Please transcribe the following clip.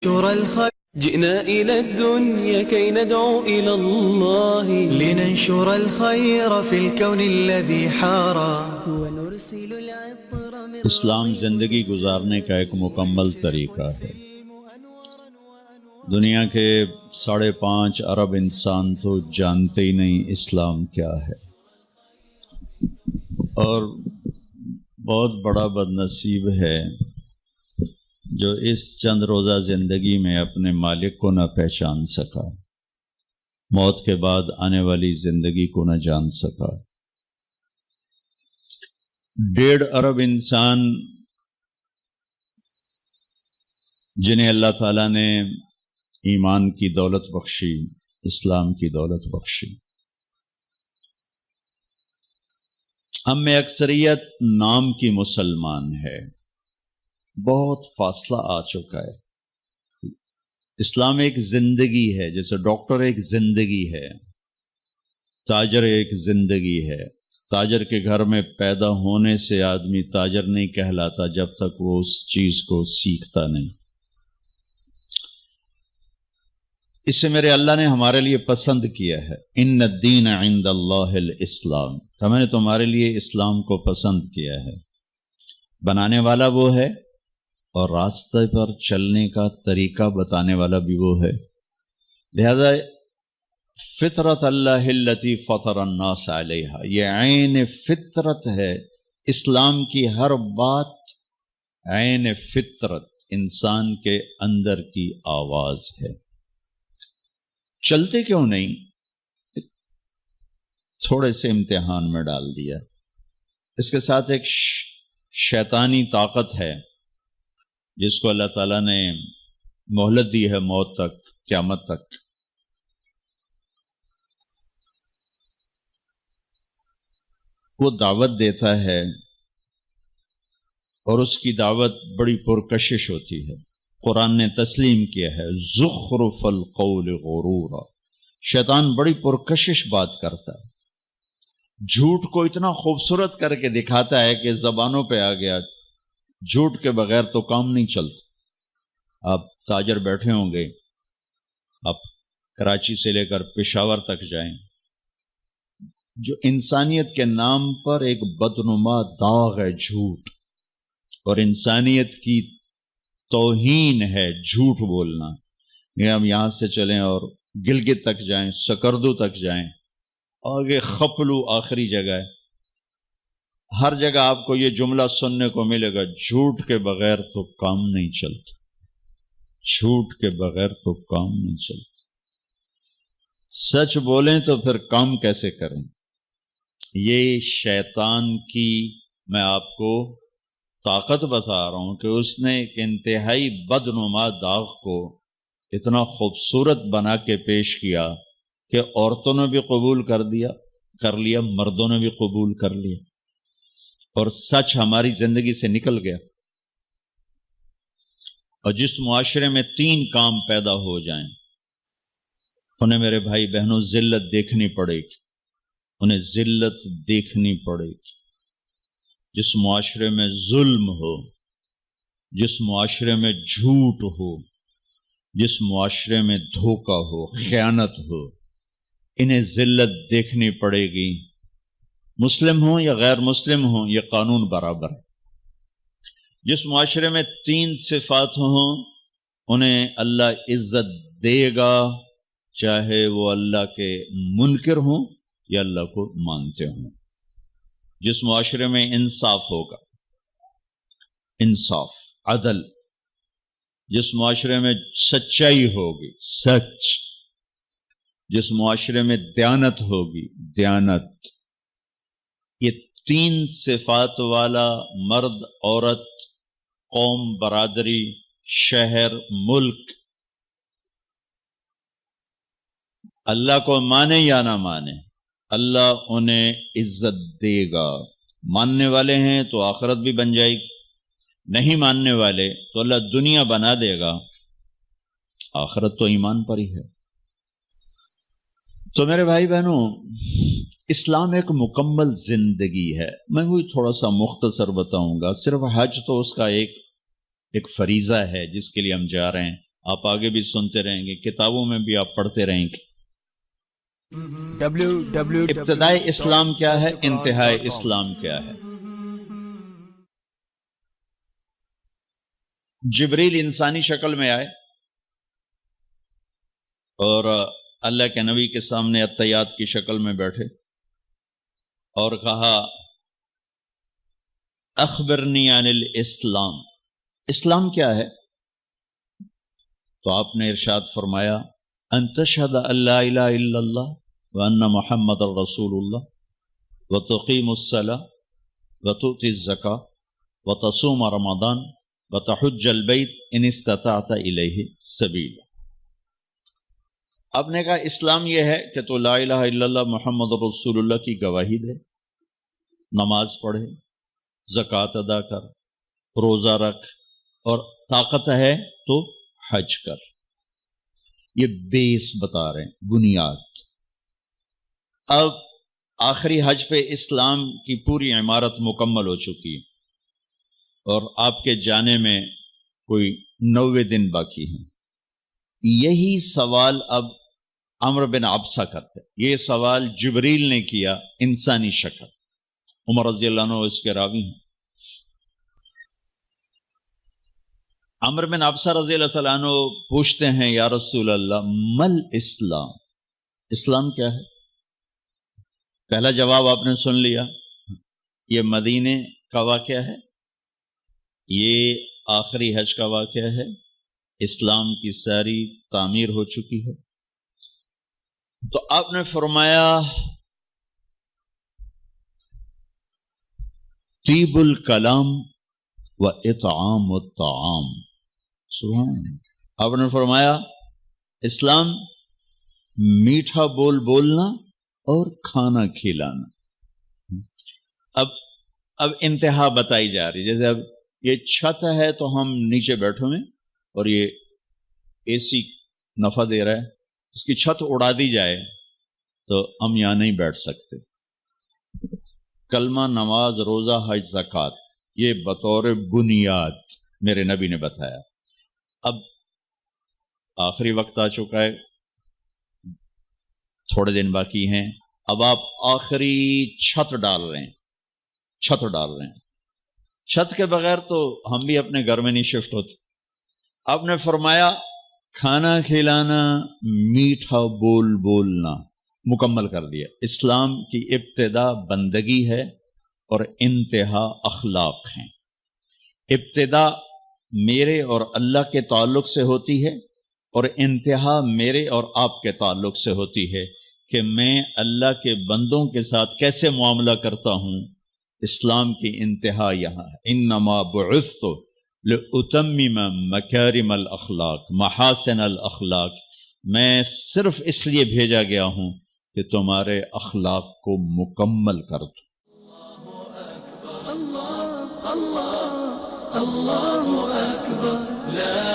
جئنا إلى الدنيا كي ندعو إلى الله لننشر الخير في الكون الذي حارى ونرسل العطر من اسلام زندگی گزارنے کا ایک مکمل طریقہ ہے۔ دنیا کے 5.5 ارب انسان تو جانتے ہی نہیں اسلام کیا ہے، اور بہت بڑا بد نصیب ہے جو اس چند روزہ زندگی میں اپنے مالک کو نہ پہچان سکا، موت کے بعد آنے والی زندگی کو نہ جان سکا۔ 1.5 ارب انسان جنہیں اللہ تعالیٰ نے ایمان کی دولت بخشی، اسلام کی دولت بخشی، ہم میں اکثریت نام کی مسلمان ہے، بہت فاصلہ آ چکا ہے۔ اسلام ایک زندگی ہے، جیسے ڈاکٹر ایک زندگی ہے، تاجر ایک زندگی ہے۔ تاجر کے گھر میں پیدا ہونے سے آدمی تاجر نہیں کہلاتا جب تک وہ اس چیز کو سیکھتا نہیں۔ اسے میرے اللہ نے ہمارے لیے پسند کیا ہے، ان الدین عند اللہ الاسلام، ہم نے تمہارے لیے اسلام کو پسند کیا ہے۔ بنانے والا وہ ہے اور راستے پر چلنے کا طریقہ بتانے والا بھی وہ ہے۔ لہذا فطرت اللہ التی فطر الناس علیہا، یہ عین فطرت ہے۔ اسلام کی ہر بات عین فطرت، انسان کے اندر کی آواز ہے۔ چلتے کیوں نہیں؟ تھوڑے سے امتحان میں ڈال دیا۔ اس کے ساتھ ایک شیطانی طاقت ہے جس کو اللہ تعالیٰ نے مہلت دی ہے موت تک، قیامت تک۔ وہ دعوت دیتا ہے اور اس کی دعوت بڑی پرکشش ہوتی ہے۔ قرآن نے تسلیم کیا ہے، زخرف القول غرورا، شیطان بڑی پرکشش بات کرتا ہے، جھوٹ کو اتنا خوبصورت کر کے دکھاتا ہے کہ زبانوں پہ آ گیا۔ جھوٹ کے بغیر تو کام نہیں چلتا۔ آپ تاجر بیٹھے ہوں گے، آپ کراچی سے لے کر پشاور تک جائیں، جو انسانیت کے نام پر ایک بدنما داغ ہے جھوٹ، اور انسانیت کی توہین ہے جھوٹ بولنا۔ یہ ہم یہاں سے چلیں اور گلگت تک جائیں، سکردو تک جائیں، آگے خپلو آخری جگہ ہے، ہر جگہ آپ کو یہ جملہ سننے کو ملے گا، جھوٹ کے بغیر تو کام نہیں چلتا، جھوٹ کے بغیر تو کام نہیں چلتا۔ سچ بولیں تو پھر کام کیسے کریں؟ یہ شیطان کی میں آپ کو طاقت بتا رہا ہوں کہ اس نے ایک انتہائی بدنما داغ کو اتنا خوبصورت بنا کے پیش کیا کہ عورتوں نے بھی قبول کر لیا، مردوں نے بھی قبول کر لیا، اور سچ ہماری زندگی سے نکل گیا۔ اور جس معاشرے میں 3 کام پیدا ہو جائیں، انہیں میرے بھائی بہنوں ذلت دیکھنی پڑے گی، انہیں ذلت دیکھنی پڑے گی۔ جس معاشرے میں ظلم ہو، جس معاشرے میں جھوٹ ہو، جس معاشرے میں دھوکہ ہو، خیانت ہو، انہیں ذلت دیکھنی پڑے گی۔ مسلم ہوں یا غیر مسلم ہوں، یہ قانون برابر ہے۔ جس معاشرے میں 3 صفات ہوں، انہیں اللہ عزت دے گا، چاہے وہ اللہ کے منکر ہوں یا اللہ کو مانتے ہوں۔ جس معاشرے میں انصاف ہوگا، انصاف، عدل، جس معاشرے میں سچائی ہوگی، سچ، جس معاشرے میں دیانت ہوگی، دیانت، یہ 3 صفات والا مرد، عورت، قوم، برادری، شہر، ملک، اللہ کو مانے یا نہ مانے، اللہ انہیں عزت دے گا۔ ماننے والے ہیں تو آخرت بھی بن جائے گی، نہیں ماننے والے تو اللہ دنیا بنا دے گا، آخرت تو ایمان پر ہی ہے۔ تو میرے بھائی بہنوں، اسلام ایک مکمل زندگی ہے۔ میں وہی تھوڑا سا مختصر بتاؤں گا۔ صرف حج تو اس کا ایک فریضہ ہے جس کے لیے ہم جا رہے ہیں، آپ آگے بھی سنتے رہیں گے، کتابوں میں بھی آپ پڑھتے رہیں گے۔ ابتدائے اسلام کیا ہے، انتہائی اسلام کیا ہے۔ جبریل انسانی شکل میں آئے اور اللہ کے نبی کے سامنے التحیات کی شکل میں بیٹھے اور کہا اخبرنی عن الاسلام، اسلام کیا ہے؟ تو آپ نے ارشاد فرمایا ان تشہد ان لا الہ الا اللہ وان محمد رسول اللہ وتقیم الصلاۃ وتؤتی الزکاۃ وتصوم رمضان وتحج البیت ان استطعت الیہ سبیلا۔ آپ نے کہا اسلام یہ ہے کہ تو لا الہ الا اللہ محمد رسول اللہ کی گواہی دے، نماز پڑھے، زکوٰۃ ادا کر، روزہ رکھ، اور طاقت ہے تو حج کر۔ یہ بیس بتا رہے ہیں، بنیاد۔ اب آخری حج پہ اسلام کی پوری عمارت مکمل ہو چکی ہے اور آپ کے جانے میں کوئی 90 دن باقی ہیں۔ یہی سوال اب عمرو بن عبسہ کرتے، یہ سوال جبریل نے کیا انسانی شکل۔ عمر رضی اللہ عنہ اس کے راوی ہیں۔ عمرو بن عبسہ رضی اللہ تعالیٰ عنہ پوچھتے ہیں یا رسول اللہ مل اسلام، اسلام کیا ہے؟ پہلا جواب آپ نے سن لیا، یہ مدینے کا واقعہ ہے، یہ آخری حج کا واقعہ ہے، اسلام کی ساری تعمیر ہو چکی ہے۔ تو آپ نے فرمایا طیب الکلام و اطعام الطعام، سبحان اللہ۔ آپ نے فرمایا اسلام میٹھا بول بولنا اور کھانا کھلانا۔ اب انتہا بتائی جا رہی، جیسے اب یہ چھت ہے تو ہم نیچے بیٹھے ہیں اور یہ اے سی نفع دے رہا ہے، اس کی چھت اڑا دی جائے تو ہم یہاں نہیں بیٹھ سکتے۔ کلمہ، نماز، روزہ، حج، زکوٰۃ، یہ بطور بنیاد میرے نبی نے بتایا۔ اب آخری وقت آ چکا ہے، تھوڑے دن باقی ہیں، اب آپ آخری چھت ڈال رہے ہیں، چھت ڈال رہے ہیں۔ چھت کے بغیر تو ہم بھی اپنے گھر میں نہیں شفٹ ہوتے۔ آپ نے فرمایا کھانا کھلانا، میٹھا بول بولنا، مکمل کر دیا۔ اسلام کی ابتدا بندگی ہے اور انتہا اخلاق ہیں۔ ابتدا میرے اور اللہ کے تعلق سے ہوتی ہے اور انتہا میرے اور آپ کے تعلق سے ہوتی ہے کہ میں اللہ کے بندوں کے ساتھ کیسے معاملہ کرتا ہوں۔ اسلام کی انتہا یہاں ہے، انما بعثت لأتمم مکارم الاخلاق، محاسن الاخلاق، میں صرف اس لیے بھیجا گیا ہوں کہ تمہارے اخلاق کو مکمل کر دوں۔ اللہ اکبر، لا